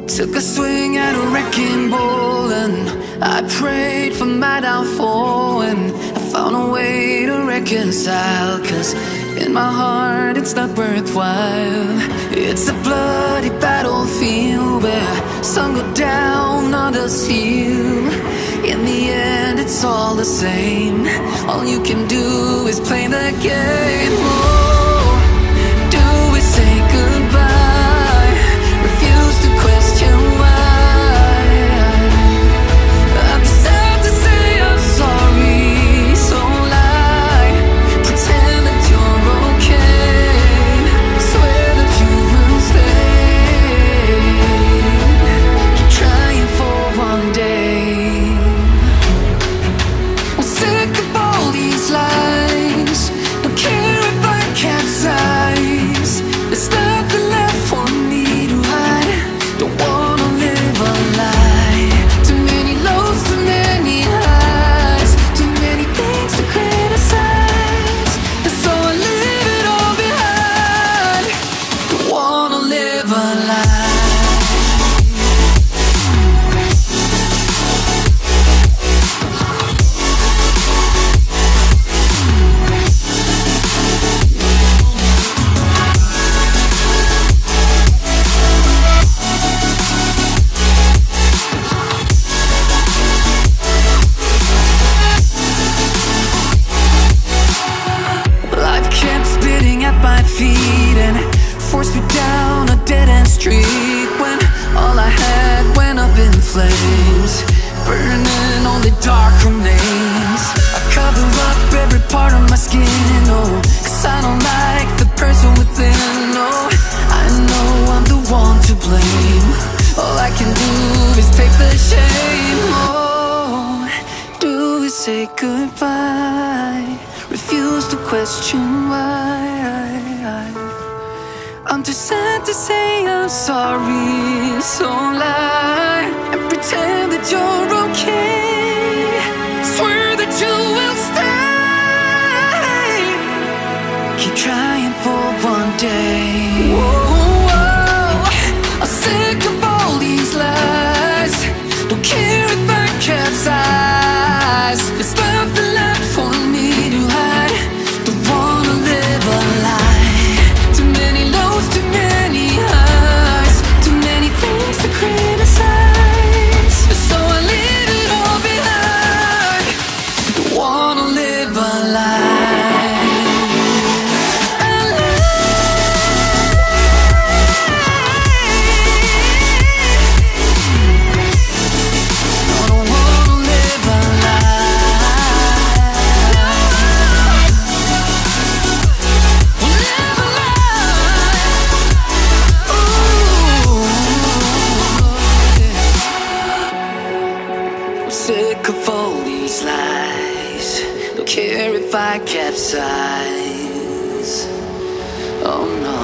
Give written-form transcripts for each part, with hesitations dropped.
Took a swing at a wrecking ball and I prayed for my downfall, and I found a way to reconcile, 'cause in my heart it's not worthwhile. It's a bloody battlefield where some go down, others heal. In the end it's all the same. All you can do is play the game. Oh, do we say goodbye? Refuse to question why. I'm sad to say I'm sorry, so lie. Pretend that you're okay. Swear that you will stay. Keep trying for one day. I'm sick of all these lies. Don't care if I capsize. There's nothing left for me to hide. Don't wanna live a lie. Too many lows, too many highs. Too many things to criticize. And so I leave it all behind. Don't wanna live a lie. Life kept spitting at my feet and forced me down a dead-end street, when all I had went up in flames, burning only dark remains. I cover up every part of my skin, oh, 'cause I don't like the person within. Oh, I know I'm the one to blame. All I can do is take the shame. Oh, do we say goodbye? Refuse to question why. I'm too sad to say I'm sorry, so lie and pretend that you're okay. Swear that you will stay. Keep trying for one day. Whoa, whoa. I'm sick of all these lies. Don't care if I capsize. There's nothing left for me to hide. Don't wanna live a lie. Too many lows, too many highs. Too many things to criticize. So I leave it all behind. Don't wanna live a lie. A lie. I don't wanna live a lie. Live a lie. Ooh. I'm sick of all these lies. Don't care if I capsize. Oh no.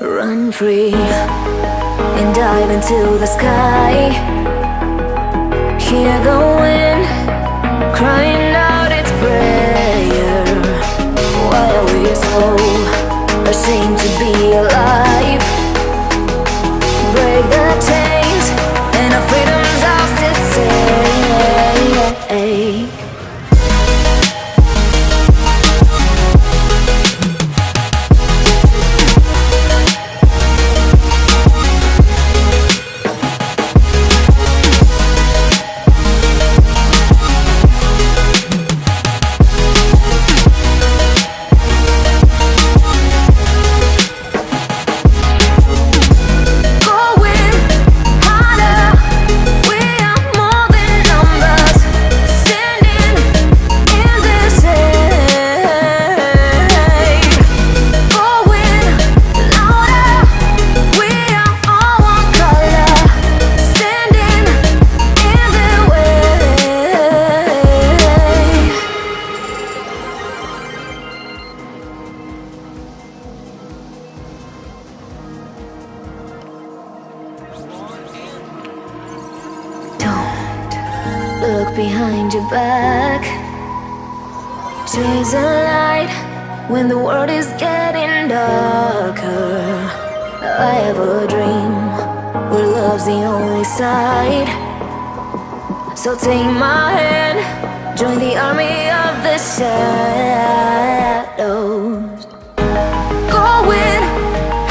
Run free and dive into the sky. Hear the wind crying out its prayer, while we so ashamed to be alive. Break the chains and our freedom's ours to take. look behind your back. Chase a light when the world is getting darker. I have a dream where love's the only side. So take my hand, join the army of the shadows. Going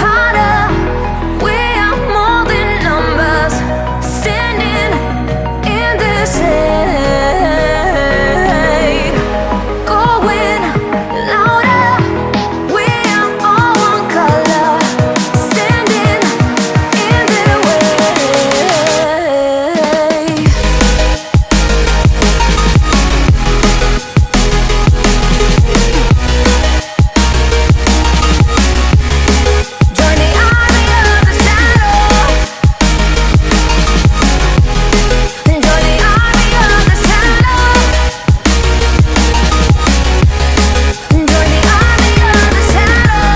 harder, we are more than numbers, standing in the shade. Going louder, we are all one color, standing in the way. Join the army of the shadows. Join the army of the shadows. Join the army of the shadows.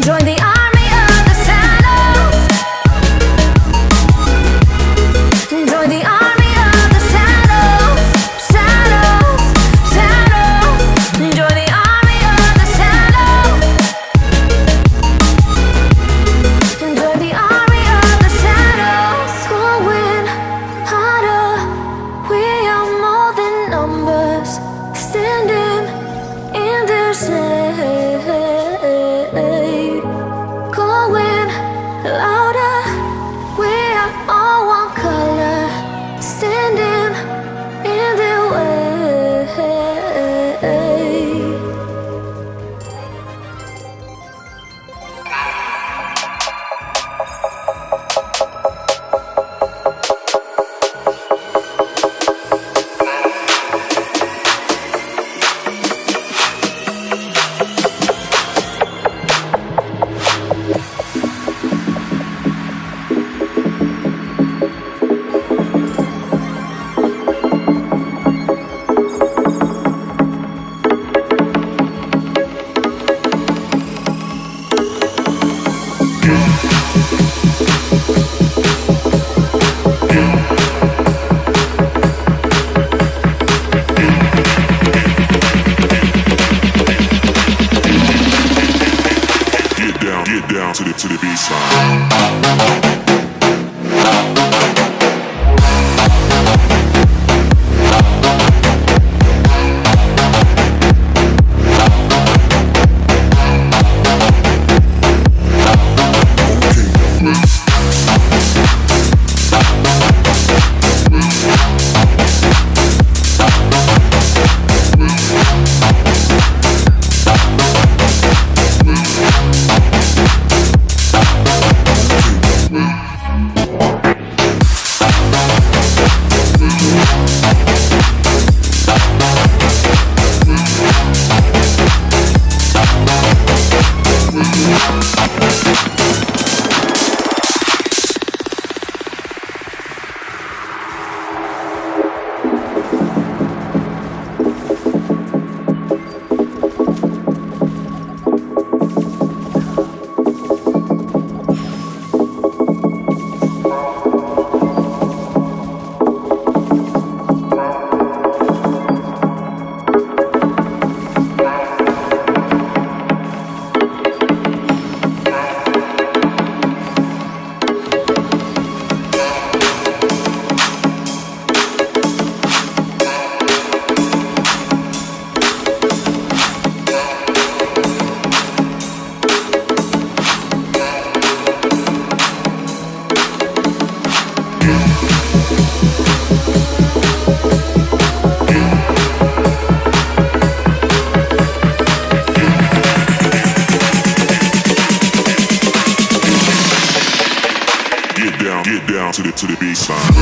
Join the army of the shadows. Join the army of the shadows. Shadows, shadows. Join the army of the shadows. Join the army of the shadows. Going harder, we are more than numbers, standing in the shade. Going louder, we are all one color, standing in the way. Get down to the baseline. Get down to the baseline.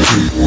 Okay.